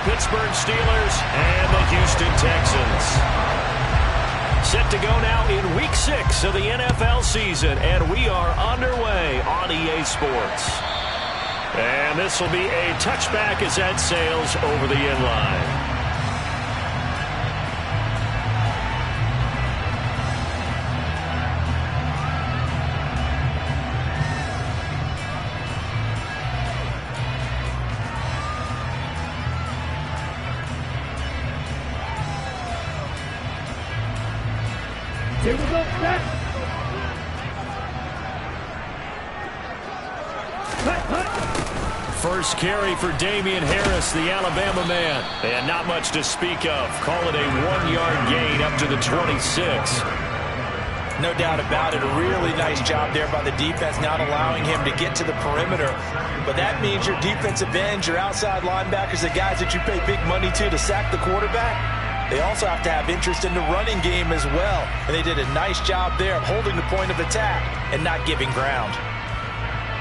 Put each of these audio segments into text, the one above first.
Pittsburgh Steelers and the Houston Texans. Set to go now in Week 6 of the NFL season, and we are underway on EA Sports. And this will be a touchback as that sails over the end line. Here we go, back. First carry for Damian Harris, the Alabama man. And not much to speak of. Call it a 1-yard gain up to the 26. No doubt about it. A really nice job there by the defense, not allowing him to get to the perimeter. But that means your defensive ends, your outside linebackers, the guys that you pay big money to sack the quarterback, they also have to have interest in the running game as well. And they did a nice job there of holding the point of attack and not giving ground.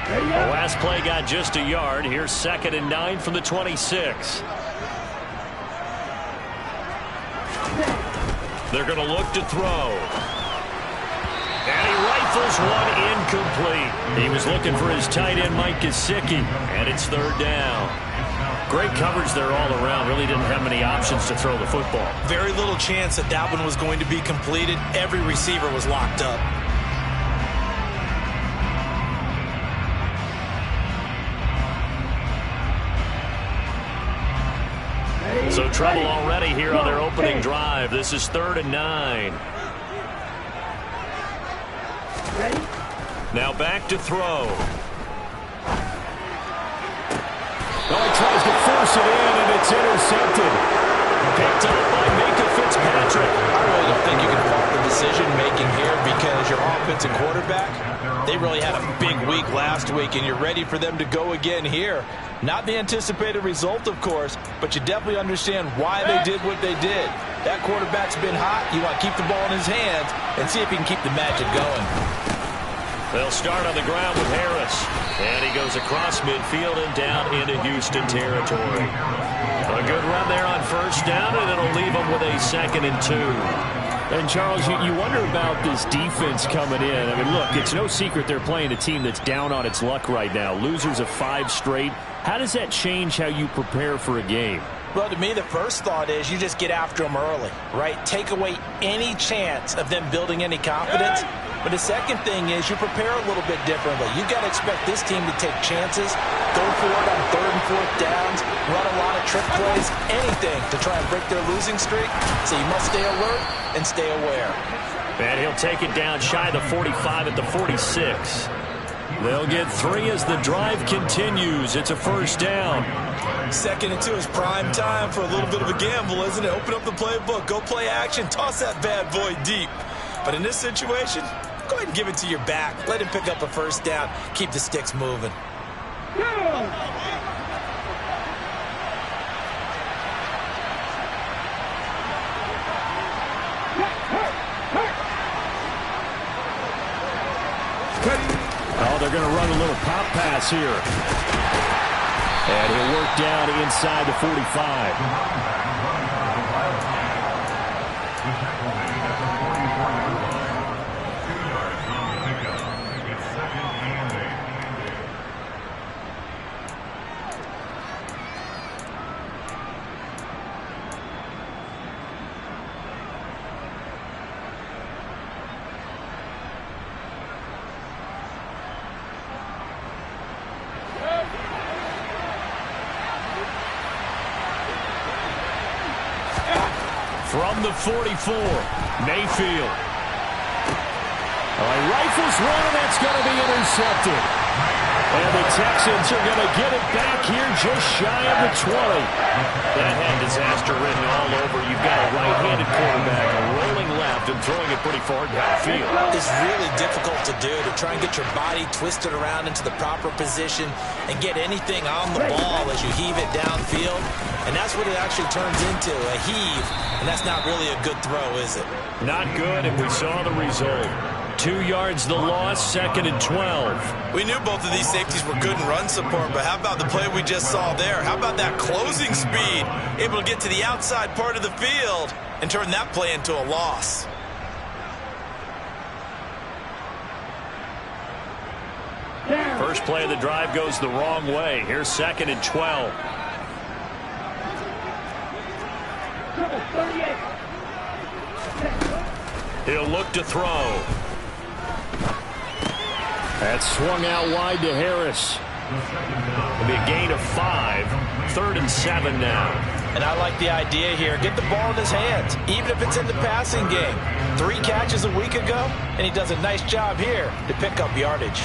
The last play got just a yard. Here's 2nd and 9 from the 26. They're going to look to throw. And he rifles one incomplete. He was looking for his tight end, Mike Gesicki. And it's 3rd down. Great coverage there all around. Really didn't have many options to throw the football. Very little chance that that one was going to be completed. Every receiver was locked up. So trouble already here on their opening drive. This is 3rd and 9. Now back to throw. Oh, he tries to force it in, and it's intercepted. Picked up by Minkah Fitzpatrick. I really don't think you can fault the decision-making here because your offensive quarterback, they really had a big week last week, and you're ready for them to go again here. Not the anticipated result, of course, but you definitely understand why they did what they did. That quarterback's been hot. You want to keep the ball in his hands and see if he can keep the magic going. They'll start on the ground with Harris. And he goes across midfield and down into Houston territory. A good run there on 1st down, and it'll leave them with a 2nd and 2. And, Charles, you wonder about this defense coming in. I mean, look, it's no secret they're playing a team that's down on its luck right now. Losers of 5 straight. How does that change how you prepare for a game? Well, to me, the first thought is you just get after them early, right? Take away any chance of them building any confidence. But the second thing is you prepare a little bit differently. You got to expect this team to take chances, go for it on 3rd and 4th downs, run a lot of trick plays, anything to try and break their losing streak. So you must stay alert and stay aware. And he'll take it down shy of the 45 at the 46. They'll get 3 as the drive continues. It's a 1st down. 2nd and 2 is prime time for a little bit of a gamble, isn't it? Open up the playbook, go play action, toss that bad boy deep. But in this situation, go ahead and give it to your back. Let him pick up a 1st down. Keep the sticks moving. Oh, they're going to run a little pop pass here. And he'll work down inside the 45. From the 44, Mayfield. He rifles one, and that's going to be intercepted. And the Texans are going to get it back here just shy of the 20. That had disaster written all over. You've got a right-handed quarterback, a rolling left, and throwing it pretty far downfield. It's really difficult to do, to try and get your body twisted around into the proper position and get anything on the ball as you heave it downfield. And that's what it actually turns into, a heave. And that's not really a good throw, is it? Not good, and we saw the result. 2 yards the loss, 2nd and 12. We knew both of these safeties were good in run support, but how about the play we just saw there? How about that closing speed? Able to get to the outside part of the field and turn that play into a loss. First play of the drive goes the wrong way. Here's 2nd and 12. He'll look to throw. That's swung out wide to Harris. It'll be a gain of 5. 3rd and 7 now. And I like the idea here. Get the ball in his hands, even if it's in the passing game. 3 catches a week ago, and he does a nice job here to pick up yardage.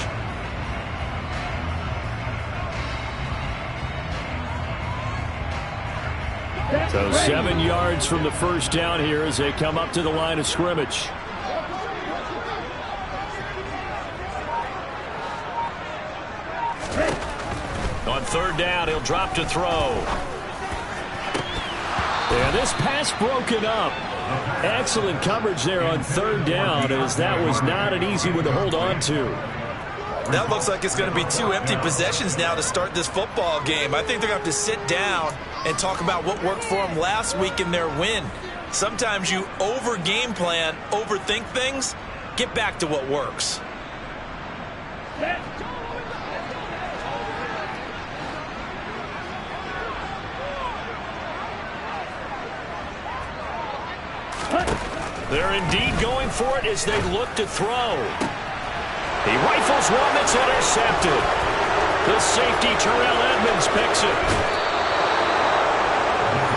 So 7 yards from the first down here as they come up to the line of scrimmage. On 3rd down, he'll drop to throw. Yeah, this pass broken up. Excellent coverage there on 3rd down, as that was not an easy one to hold on to. That looks like it's going to be 2 empty possessions now to start this football game. I think they're going to have to sit down and talk about what worked for them last week in their win. Sometimes you over-game plan, overthink things. Get back to what works. They're indeed going for it as they look to throw. He rifles one that's intercepted. The safety, Terrell Edmunds, picks it.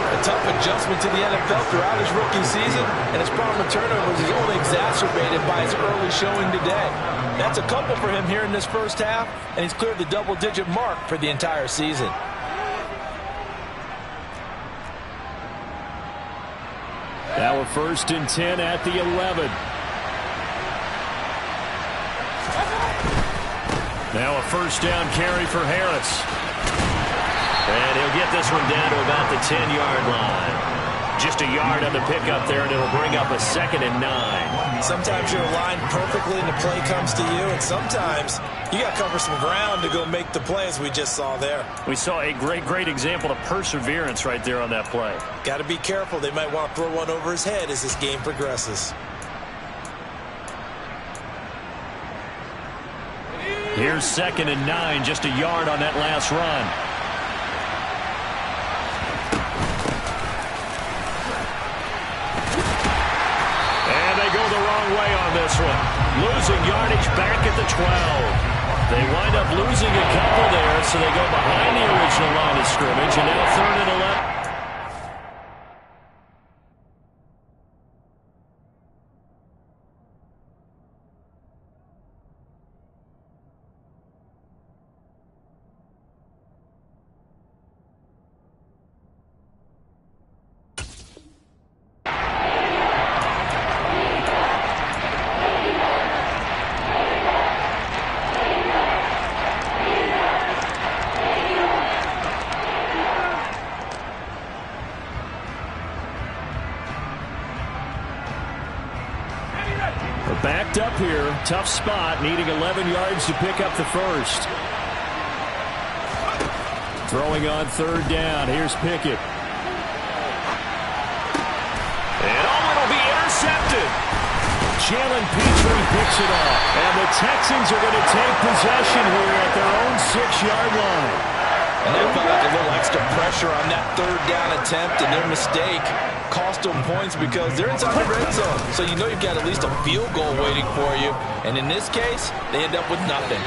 A tough adjustment to the NFL throughout his rookie season, and his problem with turnovers is only exacerbated by his early showing today. That's a couple for him here in this first half, and he's cleared the double-digit mark for the entire season. Now a 1st and 10 at the 11. Now a 1st down carry for Harris. And he'll get this one down to about the 10-yard line. Just a yard on the pickup there, and it'll bring up a 2nd and 9. Sometimes you're aligned perfectly and the play comes to you, and sometimes you got to cover some ground to go make the play, as we just saw there. We saw a great example of perseverance right there on that play. Got to be careful. They might want to throw one over his head as this game progresses. Here's 2nd and 9, just a yard on that last run. And they go the wrong way on this one. Losing yardage back at the 12. They wind up losing a couple there, so they go behind the original line of scrimmage, and now 3rd and 11. Backed up here, tough spot, needing 11 yards to pick up the 1st. Throwing on 3rd down, here's Pickett. And it'll be intercepted. Jalen Petrie picks it off. And the Texans are going to take possession here at their own 6-yard line. And they felt like a little extra pressure on that 3rd down attempt, and their mistake cost them points because they're inside the red zone. So you know you've got at least a field goal waiting for you. And in this case, they end up with nothing.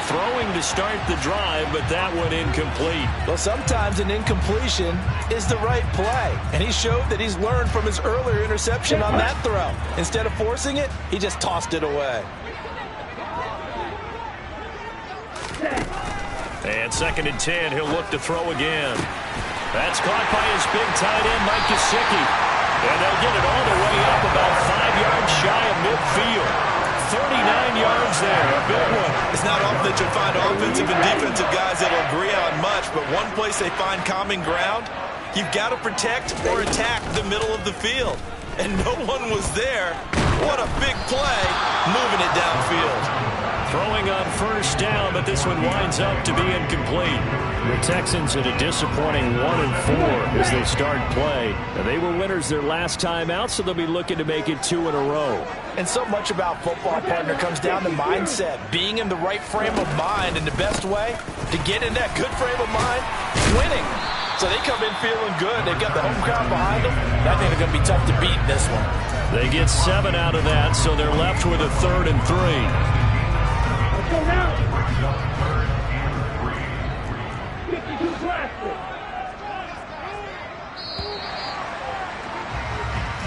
Throwing to start the drive, but that one incomplete. Well, sometimes an incompletion is the right play. And he showed that he's learned from his earlier interception on that throw. Instead of forcing it, he just tossed it away. And 2nd and 10, he'll look to throw again. That's caught by his big tight end, Mike Gesicki. And they'll get it all the way up about 5 yards shy of midfield. 39 yards there, a big one. It's not often that you'll find offensive and defensive guys that'll agree on much, but one place they find common ground, you've got to protect or attack the middle of the field. And no one was there What a big play, moving it downfield. Throwing on first down, but this one winds up to be incomplete. The Texans at a disappointing 1-4 as they start play. Now, they were winners their last time out, so they'll be looking to make it 2 in a row. And so much about football, partner, comes down to mindset. Being in the right frame of mind, and the best way to get in that good frame of mind is winning. So they come in feeling good. They've got the home crowd behind them. And I think they're going to be tough to beat in this one. They get 7 out of that, so they're left with a 3rd and 3.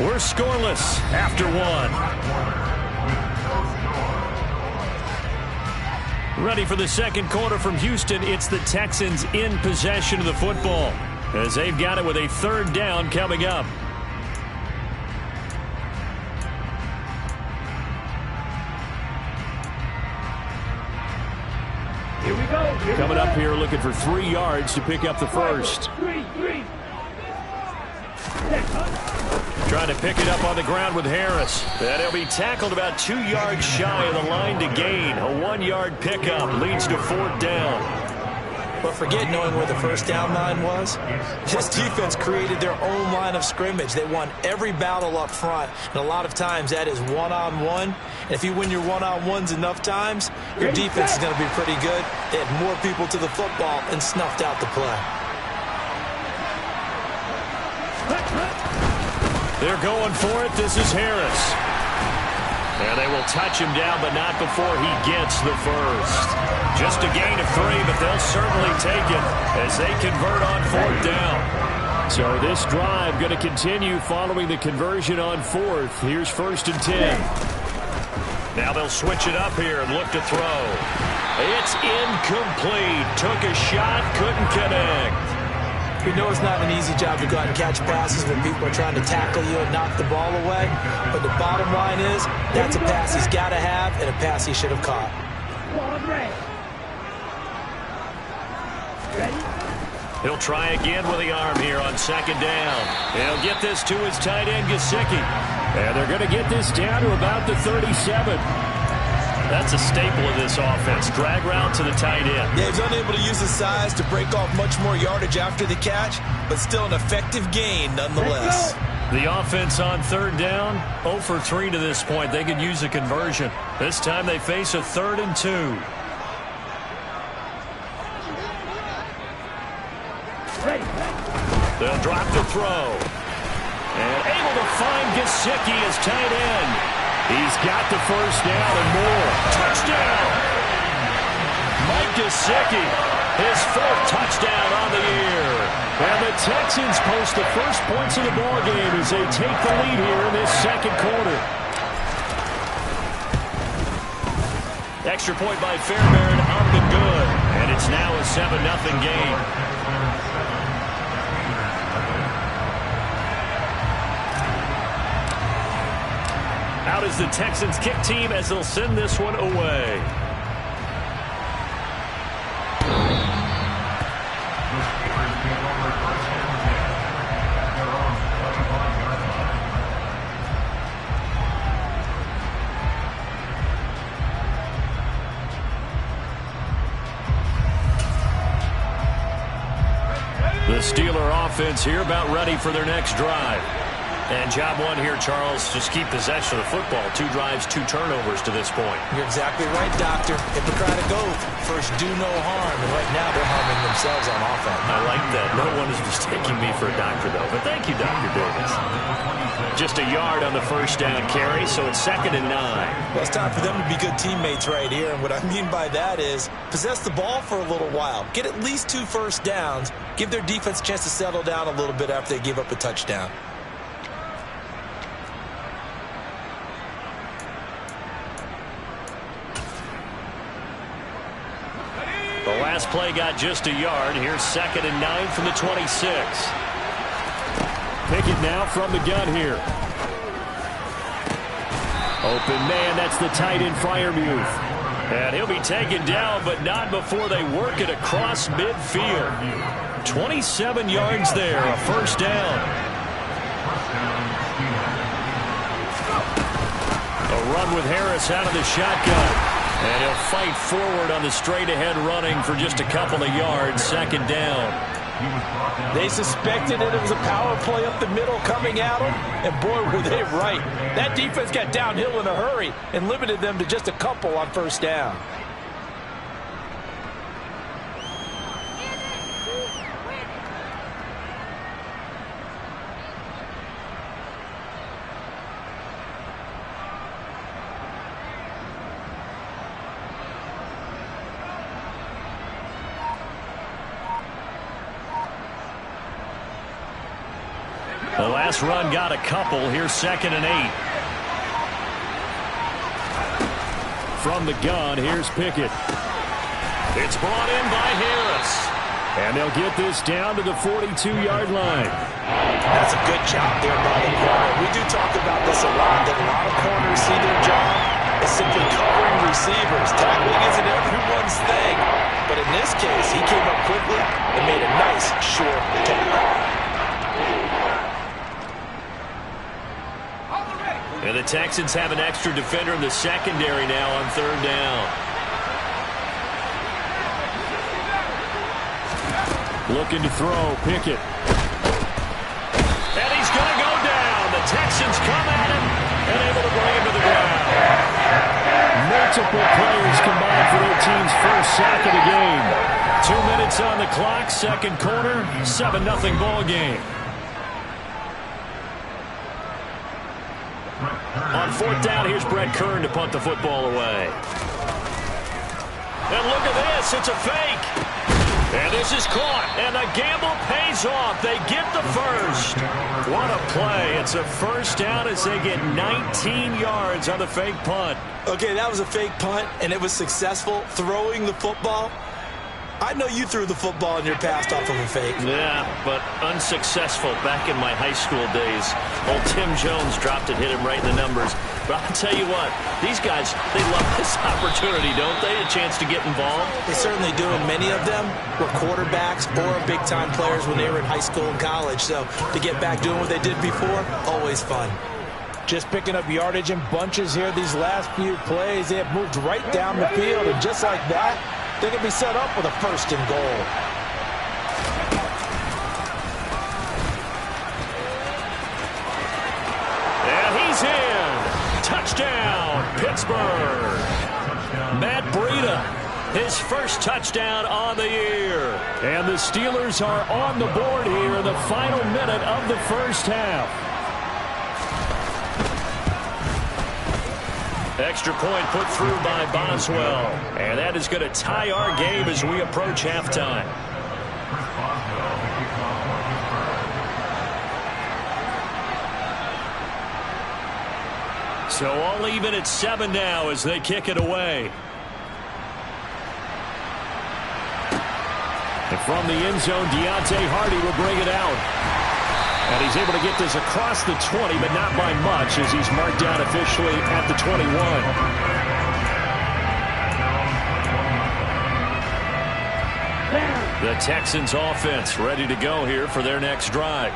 We're scoreless after 1. Ready for the second quarter from Houston. It's the Texans in possession of the football as they've got it with a 3rd down coming up. Here we go. Coming up here looking for 3 yards to pick up the first. Trying to pick it up on the ground with Harris. And he'll be tackled about 2 yards shy of the line to gain. A 1-yard pickup leads to 4th down. But forget knowing where the first down line was. This defense created their own line of scrimmage. They won every battle up front. And a lot of times that is one-on-one. And if you win your one-on-ones enough times, your defense is going to be pretty good. They had more people to the football and snuffed out the play. They're going for it. This is Harris. And they will touch him down, but not before he gets the first. Just a gain of 3, but they'll certainly take it as they convert on 4th down. So this drive going to continue following the conversion on 4th. Here's 1st and 10. Now they'll switch it up here and look to throw. It's incomplete. Took a shot, couldn't connect. We know it's not an easy job to go out and catch passes when people are trying to tackle you and knock the ball away. But the bottom line is, that's a pass he's got to have and a pass he should have caught. He'll try again with the arm here on 2nd down. He'll get this to his tight end, Gesicki. And they're going to get this down to about the 37. That's a staple of this offense. Drag route to the tight end. Yeah, he's unable to use his size to break off much more yardage after the catch, but still an effective gain nonetheless. The offense on 3rd down, 0 for 3 to this point. They could use a conversion. This time they face a 3rd and 2. They'll drop the throw. And able to find Gesicki as tight end. He's got the first down and more. Touchdown! Mike Gesicki, his 4th touchdown on the year. And the Texans post the first points of the ballgame as they take the lead here in this 2nd quarter. Extra point by Fairbairn, up and good. And it's now a 7-0 game. Out is the Texans kick team as they'll send this one away. The Steeler offense here about ready for their next drive. And job 1 here, Charles, just keep possession of the football. 2 drives, 2 turnovers to this point. You're exactly right, Doctor. Hippocratic oath. First, do no harm. And right now, they're harming themselves on offense. I like that. No one is mistaking me for a doctor, though. But thank you, Dr. Davis. Just a yard on the first down carry, so it's 2nd and 9. Well, it's time for them to be good teammates right here. And what I mean by that is possess the ball for a little while. Get at least 2 first downs. Give their defense a chance to settle down a little bit after they give up a touchdown. The last play got just a yard. Here's 2nd and 9 from the 26. Pickett now from the gun here. Open man, that's the tight end Freiermuth. And he'll be taken down, but not before they work it across midfield. 27 yards there, a first down. run with Harris out of the shotgun. And he'll fight forward on the straight-ahead running for just a couple of yards. Second down. They suspected it was a power play up the middle coming at them, and boy, were they right. That defense got downhill in a hurry and limited them to just a couple on first down. The last run got a couple. Here's 2nd and 8. From the gun, here's Pickett. It's brought in by Harris. And they'll get this down to the 42-yard line. That's a good job there by the corner. We do talk about this a lot, that a lot of corners see their job as simply covering receivers. Tackling isn't everyone's thing. But in this case, he came up quickly and made a nice, short tackle. And the Texans have an extra defender in the secondary now on 3rd down. Looking to throw, Pickett. And he's going to go down. The Texans come at him and able to bring him to the ground. Multiple players combined for their team's first sack of the game. 2 minutes on the clock, second quarter, 7-0 ball game. On 4th down, here's Brett Kern to punt the football away. And look at this, it's a fake. And this is caught, and the gamble pays off. They get the first. What a play. It's a first down as they get 19 yards on the fake punt. Okay, that was a fake punt, and it was successful throwing the football. I know you threw the football in your past off of a fake. Yeah, but unsuccessful back in my high school days. Old Tim Jones dropped it, hit him right in the numbers. But I'll tell you what, these guys, they love this opportunity, don't they? A chance to get involved. They certainly do, and many of them were quarterbacks or big-time players when they were in high school and college. So to get back doing what they did before, always fun. Just picking up yardage in bunches here these last few plays. They have moved right down the field, and just like that, they're going to be set up with a 1st and goal. And he's in. Touchdown, Pittsburgh. Matt Breida, his first touchdown on the year. And the Steelers are on the board here in the final minute of the first half. Extra point put through by Boswell. And that is going to tie our game as we approach halftime. So all even at 7 now as they kick it away. And from the end zone, Deontay Hardy will bring it out. And he's able to get this across the 20, but not by much as he's marked down officially at the 21. The Texans offense ready to go here for their next drive.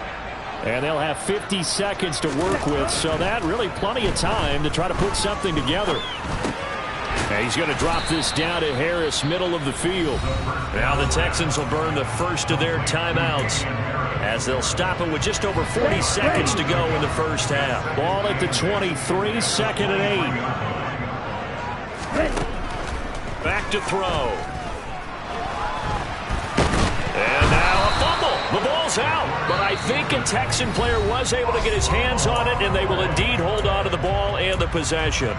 And they'll have 50 seconds to work with, so that really plenty of time to try to put something together. And he's going to drop this down to Harris, middle of the field. Now the Texans will burn the first of their timeouts as they'll stop it with just over 40 seconds to go in the first half. Ball at the 23, 2nd and 8. Back to throw. And now a fumble. The ball's out. But I think a Texan player was able to get his hands on it, and they will indeed hold on to the ball and the possession.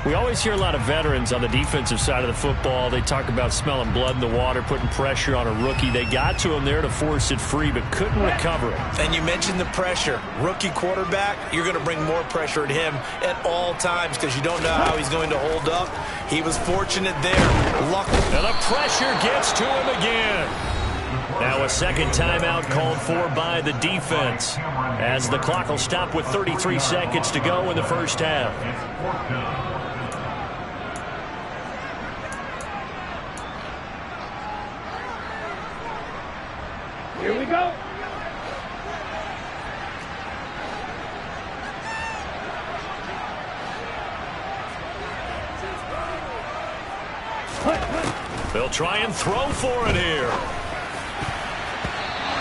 We always hear a lot of veterans on the defensive side of the football. They talk about smelling blood in the water, putting pressure on a rookie. They got to him there to force it free, but couldn't recover it. And you mentioned the pressure. Rookie quarterback, you're going to bring more pressure at him at all times because you don't know how he's going to hold up. He was fortunate there. Lucky. And the pressure gets to him again. Now a second timeout called for by the defense as the clock will stop with 33 seconds to go in the first half. Here we go. They'll try and throw for it here.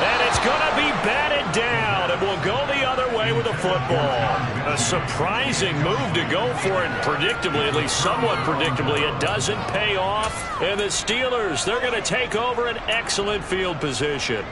And it's going to be batted down, and will go the other way with the football. A surprising move to go for it, predictably, at least somewhat predictably. It doesn't pay off, and the Steelers, they're going to take over an excellent field position.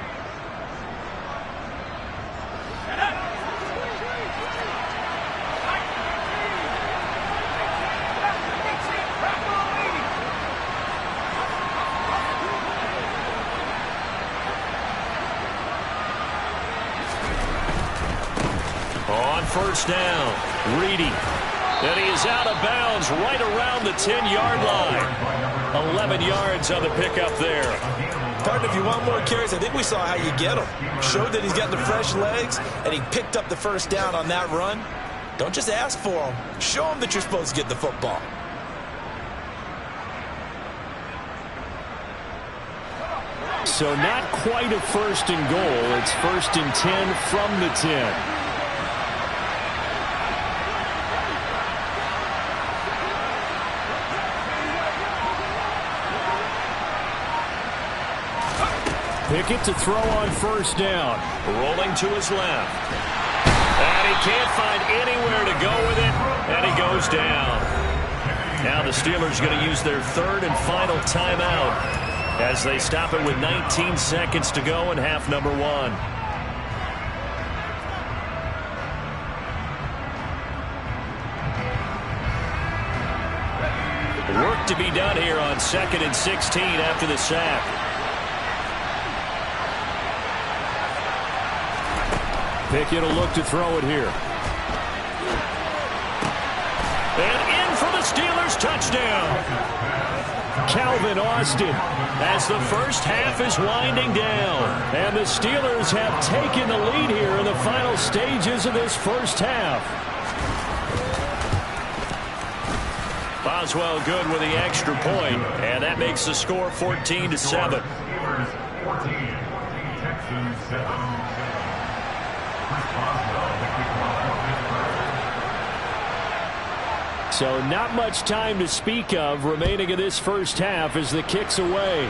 First down, Reedy. And he is out of bounds right around the 10-yard line. 11 yards on the pickup there. Partner, if you want more carries, I think we saw how you get him. Showed that he's got the fresh legs, and he picked up the first down on that run. Don't just ask for him. Show him that you're supposed to get the football. So not quite a first and goal. It's first and 10 from the 10. Pickett to throw on first down. Rolling to his left. And he can't find anywhere to go with it. And he goes down. Now the Steelers are going to use their third and final timeout as they stop it with 19 seconds to go in half number 1. Work to be done here on 2nd and 16 after the sack. Pickett will look to throw it here. And in for the Steelers touchdown. Calvin Austin. As the first half is winding down. And the Steelers have taken the lead here in the final stages of this first half. Boswell good with the extra point, and that makes the score 14-7. So not much time to speak of remaining in this first half as the kick's away.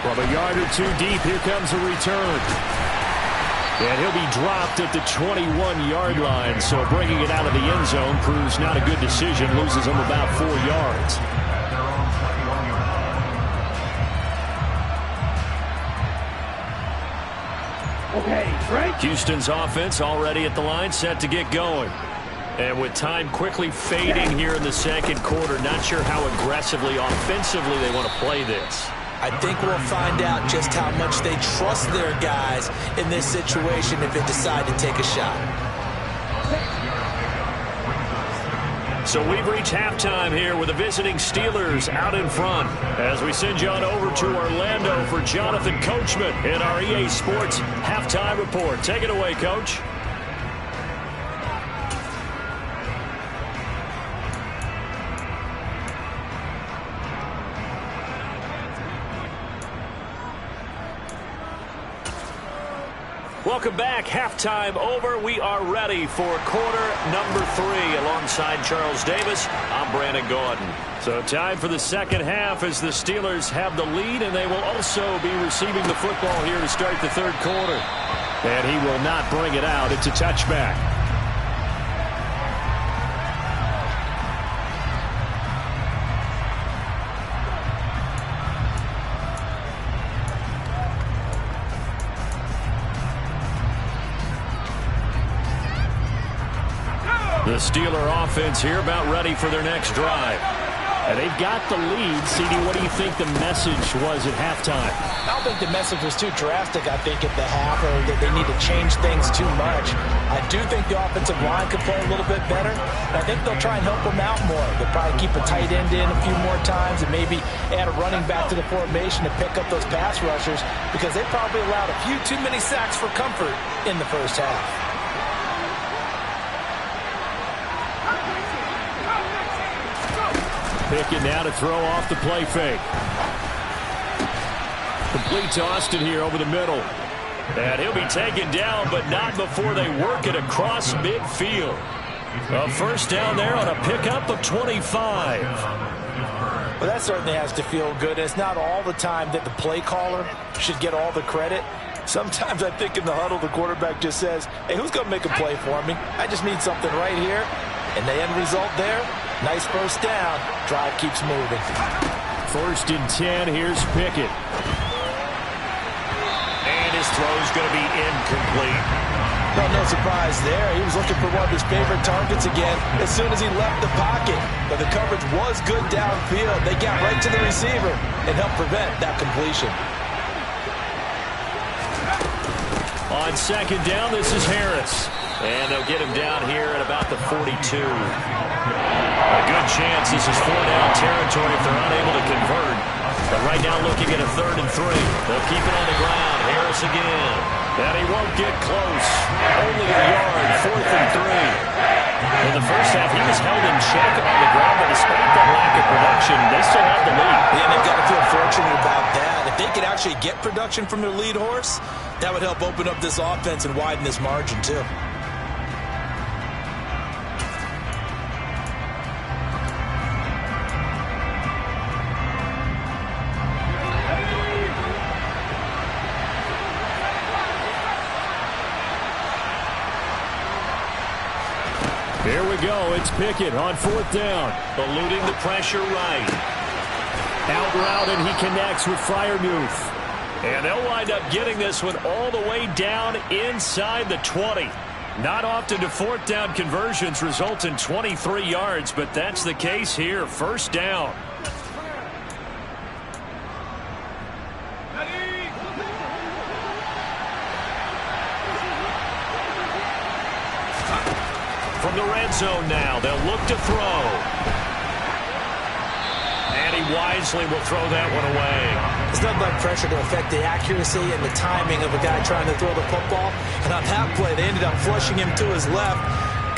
From a yard or two deep, here comes a return. And he'll be dropped at the 21-yard line, so bringing it out of the end zone proves not a good decision, loses him about 4 yards. Houston's offense already at the line, set to get going. And with time quickly fading here in the second quarter, not sure how aggressively, offensively they want to play this. I think we'll find out just how much they trust their guys in this situation if they decide to take a shot. So we've reached halftime here with the visiting Steelers out in front. As we send you on over to Orlando for Jonathan Coachman in our EA Sports Halftime Report. Take it away, Coach. Welcome back. Halftime over. We are ready for quarter number 3. Alongside Charles Davis, I'm Brandon Gaudin. So time for the second half as the Steelers have the lead, and they will also be receiving the football here to start the third quarter. And he will not bring it out. It's a touchback. The Steeler offense here about ready for their next drive. And they've got the lead. CD, what do you think the message was at halftime? I don't think the message was too drastic, I think, at the half, or that they need to change things too much. I do think the offensive line could play a little bit better. I think they'll try and help them out more. They'll probably keep a tight end in a few more times and maybe add a running back to the formation to pick up those pass rushers, because they probably allowed a few too many sacks for comfort in the first half. Pickett now to throw off the play fake. Complete to Austin here over the middle. And he'll be taken down, but not before they work it across midfield. A first down there on a pickup of 25. Well, that certainly has to feel good. It's not all the time that the play caller should get all the credit. Sometimes I think in the huddle, the quarterback just says, hey, who's going to make a play for me? I just need something right here. And the end result there, nice first down. Drive keeps moving. 1st and 10, here's Pickett. And his throw's going to be incomplete. Well, no surprise there. He was looking for one of his favorite targets again as soon as he left the pocket. But the coverage was good downfield. They got right to the receiver and helped prevent that completion. On 2nd down, this is Harris. And they'll get him down here at about the 42. A good chance this is 4-down territory if they're unable to convert. But right now looking at a 3rd and 3. They'll keep it on the ground. Harris again. And he won't get close. Only a yard, 4th and 3. In the first half, he was held in check on the ground, but despite that lack of production, they still have the lead. Yeah, they've got to feel fortunate about that. If they could actually get production from their lead horse, that would help open up this offense and widen this margin, too. Here we go. It's Pickett on 4th down. Eluding the pressure right. Out route, and he connects with Freiermuth. And they'll wind up getting this one all the way down inside the 20. Not often do 4th down conversions result in 23 yards, but that's the case here. 1st down. From the red zone now, they'll look to throw. And he wisely will throw that one away. There's nothing like pressure to affect the accuracy and the timing of a guy trying to throw the football. And on that play, they ended up flushing him to his left,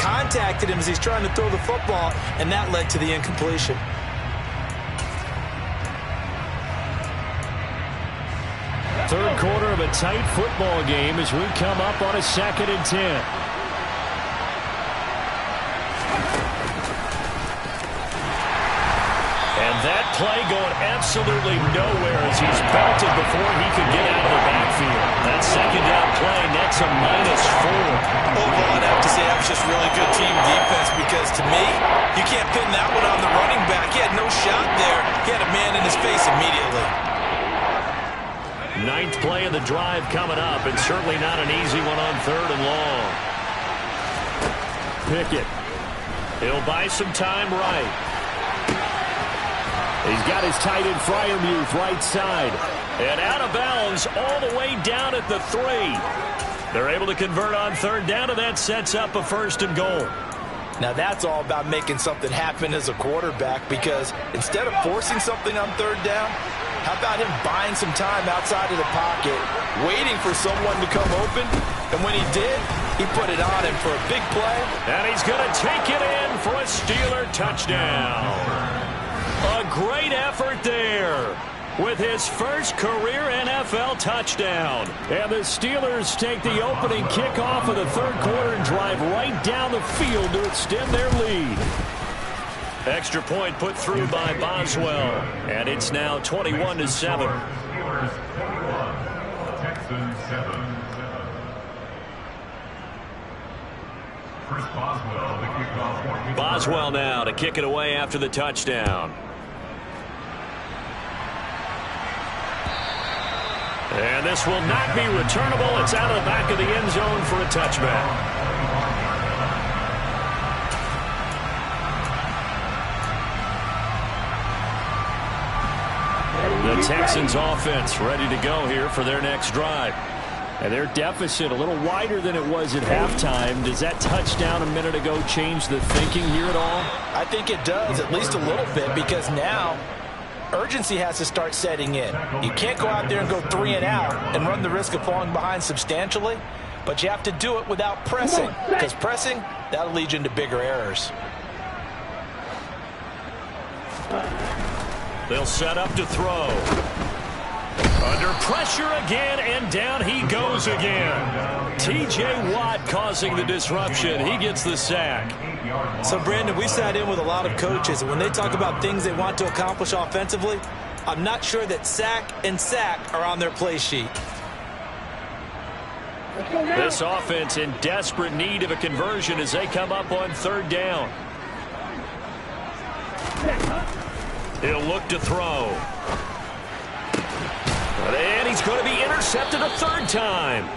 contacted him as he's trying to throw the football, and that led to the incompletion. Third quarter of a tight football game as we come up on a 2nd and 10. That play going absolutely nowhere as he's belted before he could get out of the backfield. That 2nd down play nets a -4. Overall, I'd have to say that was just really good team defense because, to me, you can't pin that one on the running back. He had no shot there. He had a man in his face immediately. 9th play of the drive coming up, and certainly not an easy one on 3rd and long. Pickett. He'll buy some time right. He's got his tight end Freiermuth right side. And out of bounds all the way down at the 3. They're able to convert on 3rd down, and that sets up a 1st and goal. Now that's all about making something happen as a quarterback, because instead of forcing something on 3rd down, how about him buying some time outside of the pocket, waiting for someone to come open, and when he did, he put it on him for a big play. And he's going to take it in for a Steeler touchdown. A great effort there with his first career NFL touchdown. And the Steelers take the opening kickoff of the 3rd quarter and drive right down the field to extend their lead. Extra point put through by Boswell. And it's now 21-7. Boswell now to kick it away after the touchdown. And this will not be returnable. It's out of the back of the end zone for a touchback. The Texans offense ready to go here for their next drive. And their deficit a little wider than it was at halftime. Does that touchdown a minute ago change the thinking here at all? I think it does, at least a little bit, because now urgency has to start setting in. You can't go out there and go 3 and out and run the risk of falling behind substantially, but you have to do it without pressing, because pressing, that'll lead you into bigger errors. They'll set up to throw. Under pressure again, and down he goes again. T.J. Watt causing the disruption. He gets the sack. So, Brandon, we sat in with a lot of coaches, and when they talk about things they want to accomplish offensively, I'm not sure that sack and sack are on their play sheet. This offense in desperate need of a conversion as they come up on third down. He'll look to throw. And he's going to be intercepted a third time.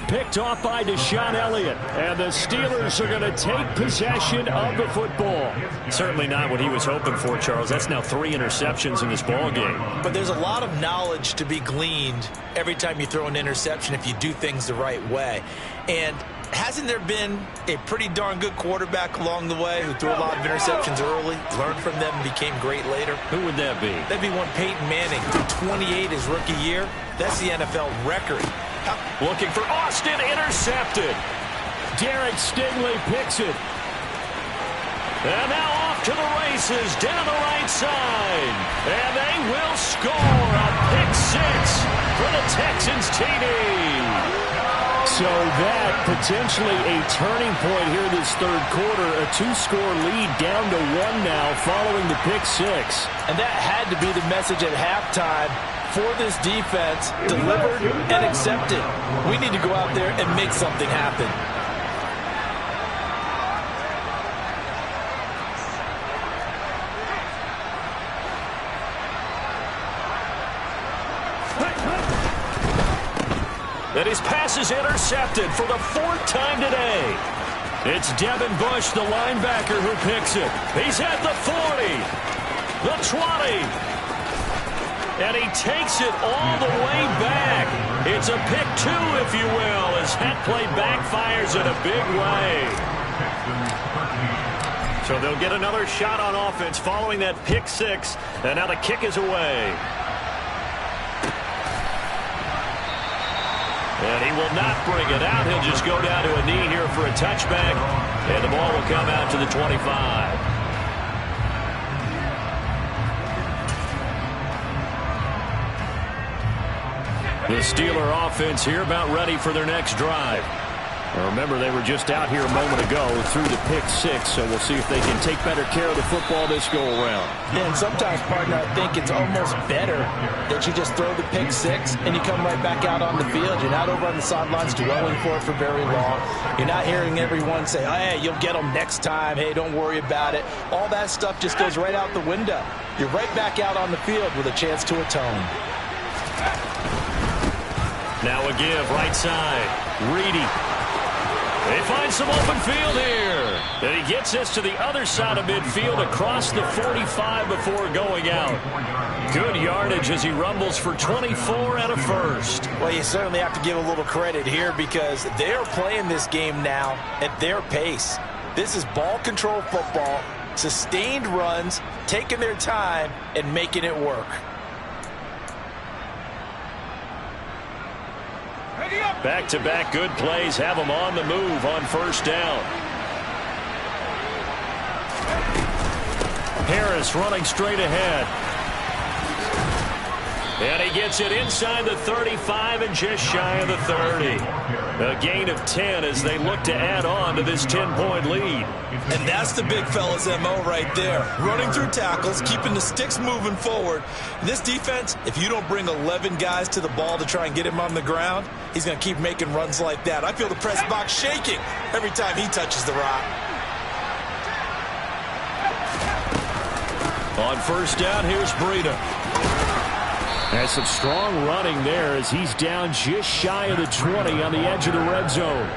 Picked off by Deshaun Elliott. And the Steelers are going to take possession of the football. Certainly not what he was hoping for, Charles. That's now 3 interceptions in this ball game. But there's a lot of knowledge to be gleaned every time you throw an interception if you do things the right way. And hasn't there been a pretty darn good quarterback along the way who threw a lot of interceptions early, learned from them, and became great later? Who would that be? That'd be one Peyton Manning, threw 28 his rookie year. That's the NFL record. Looking for Austin, intercepted. Derek Stingley picks it. And now off to the races, down the right side. And they will score a pick 6 for the Texans TD. So that potentially a turning point here this third quarter. A 2-score lead down to 1 now following the pick 6. And that had to be the message at halftime for this defense, delivered and accepted. We need to go out there and make something happen. And his pass is intercepted for the 4th time today. It's Devin Bush, the linebacker, who picks it. He's at the 40, the 20. And he takes it all the way back. It's a pick 2, if you will, as that play backfires in a big way. So they'll get another shot on offense following that pick 6. And now the kick is away. And he will not bring it out. He'll just go down to a knee here for a touchback. And the ball will come out to the 25. The Steeler offense here about ready for their next drive. Now remember, they were just out here a moment ago through the pick 6, so we'll see if they can take better care of the football this go-around. Yeah, and sometimes, partner, I think it's almost better that you just throw the pick 6 and you come right back out on the field. You're not over on the sidelines dwelling for it for very long. You're not hearing everyone say, hey, you'll get them next time. Hey, don't worry about it. All that stuff just goes right out the window. You're right back out on the field with a chance to atone. Now a give, right side. Reedy. They find some open field here. And he gets this to the other side of midfield across the 45 before going out. Good yardage as he rumbles for 24 and a first. Well, you certainly have to give a little credit here because they're playing this game now at their pace. This is ball control football, sustained runs, taking their time, and making it work. Back-to-back good plays have them on the move on first down. Harris running straight ahead. And he gets it inside the 35 and just shy of the 30. A gain of 10 as they look to add on to this 10-point lead. And that's the big fella's MO right there. Running through tackles, keeping the sticks moving forward. This defense, if you don't bring 11 guys to the ball to try and get him on the ground, he's going to keep making runs like that. I feel the press box shaking every time he touches the rock. On first down, here's Breida. Has some strong running there as he's down just shy of the 20 on the edge of the red zone.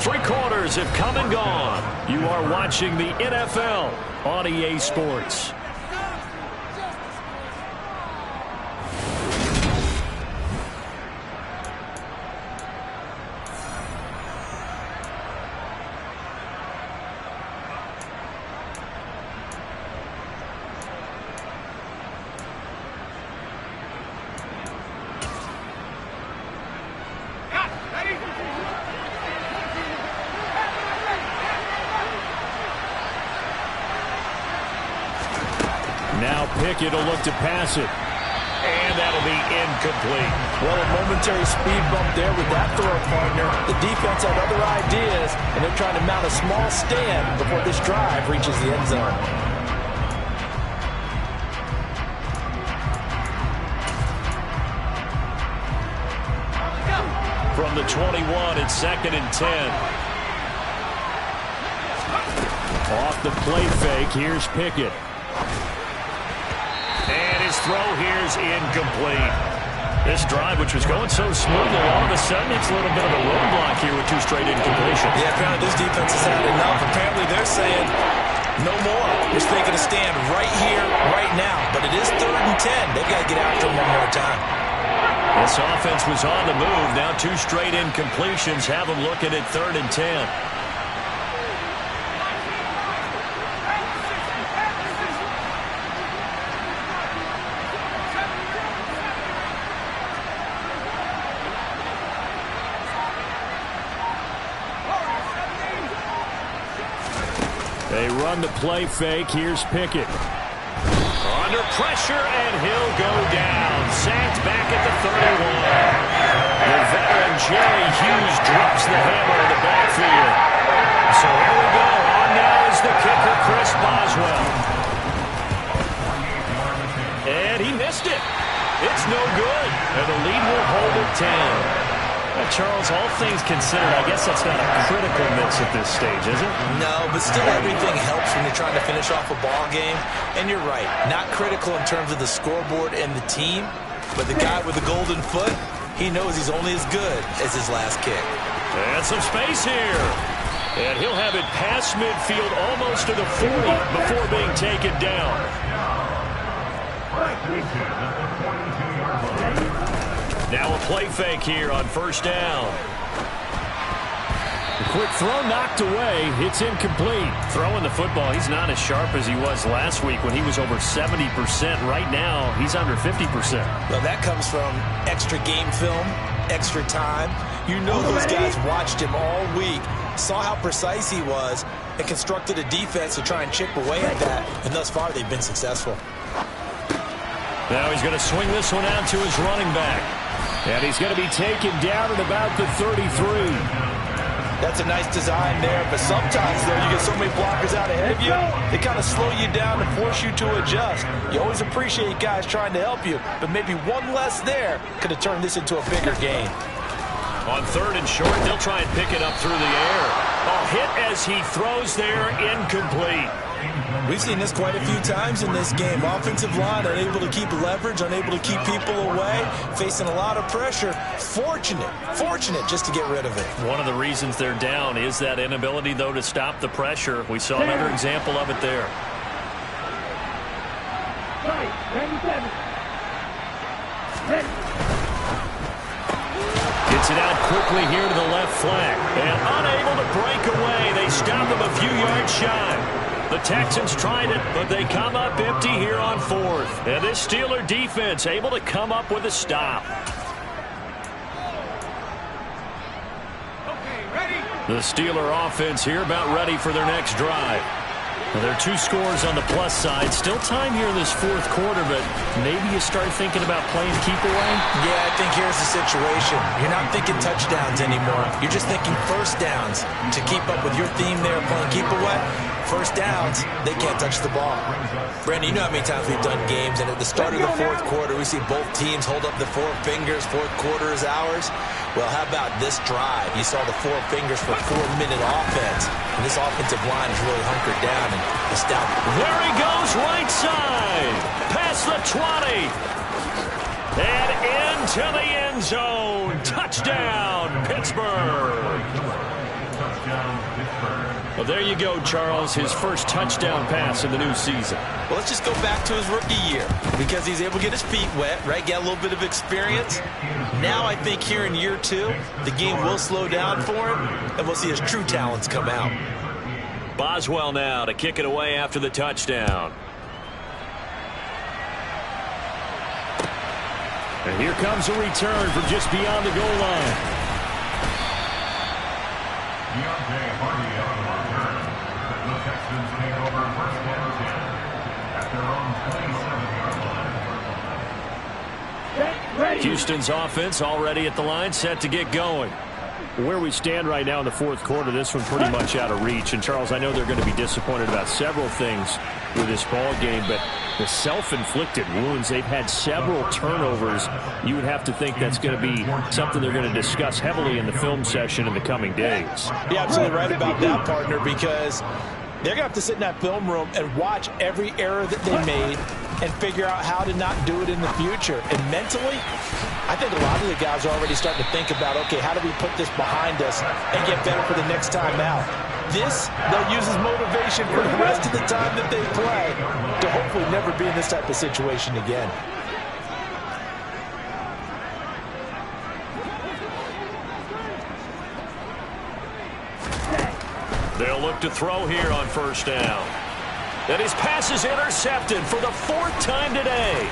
3 quarters have come and gone. You are watching the NFL on EA Sports. Pickett will look to pass it. And that'll be incomplete. Well, a momentary speed bump there with that throw partner. The defense had other ideas, and they're trying to mount a small stand before this drive reaches the end zone. From the 21, it's 2nd and 10. Off the play fake, here's Pickett. And his throw here's incomplete. This drive, which was going so smoothly, all of a sudden it's a little bit of a roadblock here with 2 straight incompletions. Yeah, apparently this defense has had enough. Apparently they're saying no more. We're making a stand right here, right now. But it is 3rd and 10. They've got to get after him one more time. This offense was on the move. Now 2 straight incompletions have them looking at 3rd and 10. They run the play fake. Here's Pickett. Under pressure, and he'll go down. Sacked back at the 31. The veteran Jerry Hughes drops the hammer in the backfield. So here we go. On now is the kicker, Chris Boswell. And he missed it. It's no good. And the lead will hold at 10. Charles, all things considered, I guess that's not a critical miss at this stage, is it? No, but still everything helps when you're trying to finish off a ball game. And you're right, not critical in terms of the scoreboard and the team, but the guy with the golden foot, he knows he's only as good as his last kick. And some space here. And he'll have it past midfield almost to the 40 before being taken down. Now a play fake here on 1st down. The quick throw knocked away. It's incomplete. Throwing the football, he's not as sharp as he was last week when he was over 70%. Right now, he's under 50%. Well, that comes from extra game film, extra time. You know those guys watched him all week, saw how precise he was, and constructed a defense to try and chip away at that. And thus far, they've been successful. Now he's going to swing this one out to his running back. And he's going to be taken down at about the 33. That's a nice design there, but sometimes, though, you get so many blockers out ahead of you, they kind of slow you down and force you to adjust. You always appreciate guys trying to help you, but maybe one less there could have turned this into a bigger game. On 3rd and short, they'll try and pick it up through the air. A hit as he throws there, incomplete. We've seen this quite a few times in this game. Offensive line unable to keep leverage, unable to keep people away, facing a lot of pressure. Fortunate just to get rid of it. One of the reasons they're down is that inability, though, to stop the pressure. We saw another example of it there. Gets it out quickly here to the left flank. And unable to break away. They stop him a few yards shy. The Texans tried it, but they come up empty here on 4th. And this Steeler defense able to come up with a stop. The Steeler offense here about ready for their next drive. Now, there are 2 scores on the plus side. Still time here in this 4th quarter, but maybe you start thinking about playing keep away? Yeah, I think here's the situation. You're not thinking touchdowns anymore. You're just thinking 1st downs. To keep up with your theme there, playing keep away, 1st downs, they can't touch the ball. Brandon, you know how many times we've done games, and at the start of the 4th quarter, we see both teams hold up the 4 fingers, 4th quarter is ours. Well, how about this drive? You saw the 4 fingers for 4-minute offense, and this offensive line is really hunkered down and astounding. There he goes, right side, past the 20, and into the end zone. Touchdown, Pittsburgh. Well, there you go, Charles, his first touchdown pass in the new season. Well, let's just go back to his rookie year because he's able to get his feet wet, right? Get a little bit of experience. Now I think here in year 2, the game will slow down for him, and we'll see his true talents come out. Boswell now to kick it away after the touchdown. And here comes a return from just beyond the goal line. Houston's offense already at the line, set to get going. Where we stand right now in the fourth quarter, this one pretty much out of reach. And, Charles, I know they're going to be disappointed about several things with this ball game, but the self-inflicted wounds, they've had several turnovers. You would have to think that's going to be something they're going to discuss heavily in the film session in the coming days. You're absolutely right about that, partner, because they're going to have to sit in that film room and watch every error that they made and figure out how to not do it in the future. And mentally, I think a lot of the guys are already starting to think about, okay, how do we put this behind us and get better for the next time out? This, they'll use as motivation for the rest of the time that they play to hopefully never be in this type of situation again. They'll look to throw here on first down. And his pass is intercepted for the fourth time today.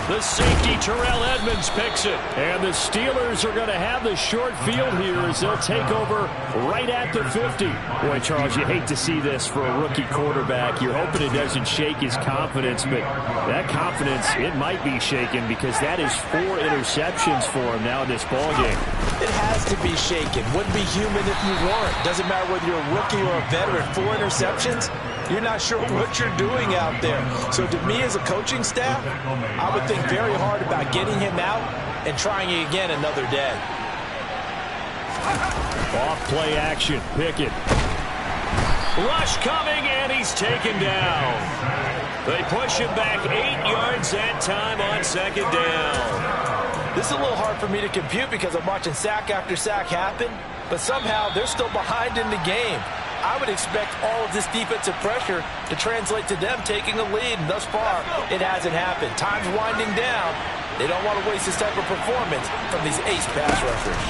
The safety, Terrell Edmunds, picks it. And the Steelers are going to have the short field here as they'll take over right at the 50. Boy, Charles, you hate to see this for a rookie quarterback. You're hoping it doesn't shake his confidence, but that confidence, it might be shaken because that is 4 interceptions for him now in this ballgame. It has to be shaken. Wouldn't be human if you weren't. Doesn't matter whether you're a rookie or a veteran. 4 interceptions, you're not sure what you're doing out there. So to me as a coaching staff, I would think very hard about getting him out and trying it again another day. Off play action. Pickett. Rush coming, and he's taken down. They push him back 8 yards that time on second down. This is a little hard for me to compute because I'm watching sack after sack happen, but somehow they're still behind in the game. I would expect all of this defensive pressure to translate to them taking a lead, and thus far, it hasn't happened. Time's winding down. They don't want to waste this type of performance from these ace pass rushers.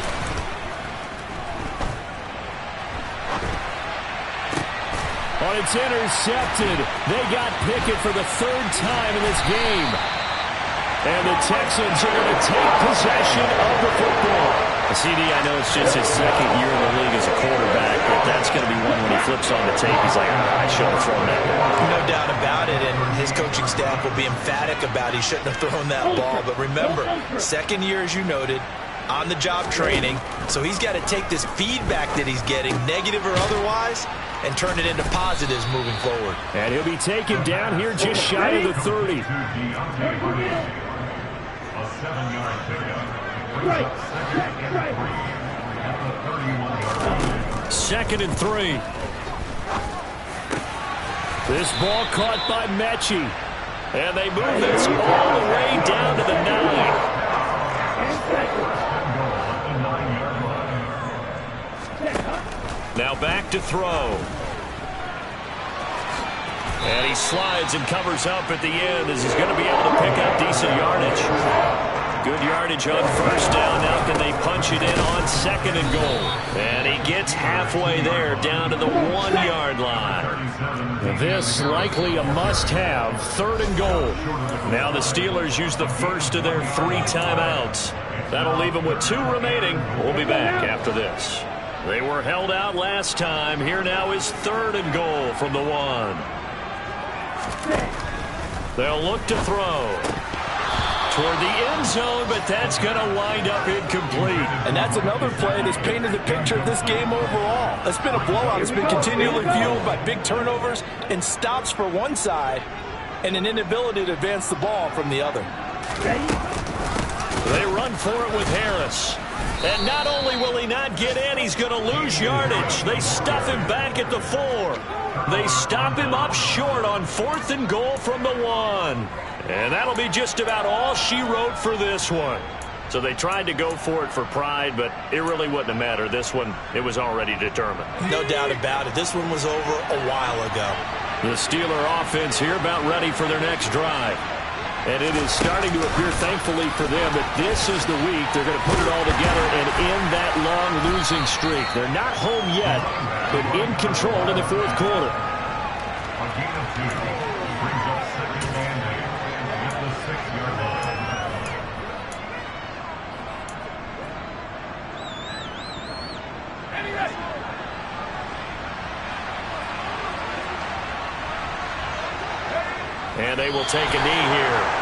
Oh, it's intercepted. They got Pickett for the 3rd time in this game. And the Texans are going to take possession of the football. CD, I know it's just his 2nd year in the league as a quarterback, but that's going to be one when he flips on the tape. He's like, I shouldn't have thrown that ball. No doubt about it, and his coaching staff will be emphatic about he shouldn't have thrown that ball. But remember, 2nd year, as you noted, on-the-job training, so he's got to take this feedback that he's getting, negative or otherwise, and turn it into positives moving forward. And he'll be taken down here just shy of the 30. Second and 3. This ball caught by Mechie. And they move this all the way down to the 9. Now back to throw. And he slides and covers up at the end as he's going to be able to pick up decent yardage. Good yardage on first down. Now can they punch it in on 2nd and goal? And he gets halfway there down to the 1-yard line. This likely a must-have 3rd and goal. Now the Steelers use the first of their 3 timeouts. That'll leave them with 2 remaining. We'll be back after this. They were held out last time. Here now is 3rd and goal from the 1. They'll look to throw toward the end zone, but that's going to wind up incomplete. And that's another play that's painted the picture of this game overall. It's been a blowout. It's been continually fueled by big turnovers and stops for one side and an inability to advance the ball from the other. They run for it with Harris. And not only will he not get in, he's going to lose yardage. They stuff him back at the 4. They stop him up short on 4th and goal from the 1. And that'll be just about all she wrote for this one. So they tried to go for it for pride, but it really wouldn't have mattered. This one, it was already determined. No doubt about it. This one was over a while ago. The Steeler offense here about ready for their next drive. And it is starting to appear, thankfully for them, that this is the week they're going to put it all together and end that long losing streak. They're not home yet, but in control in the 4th quarter. And they will take a knee here.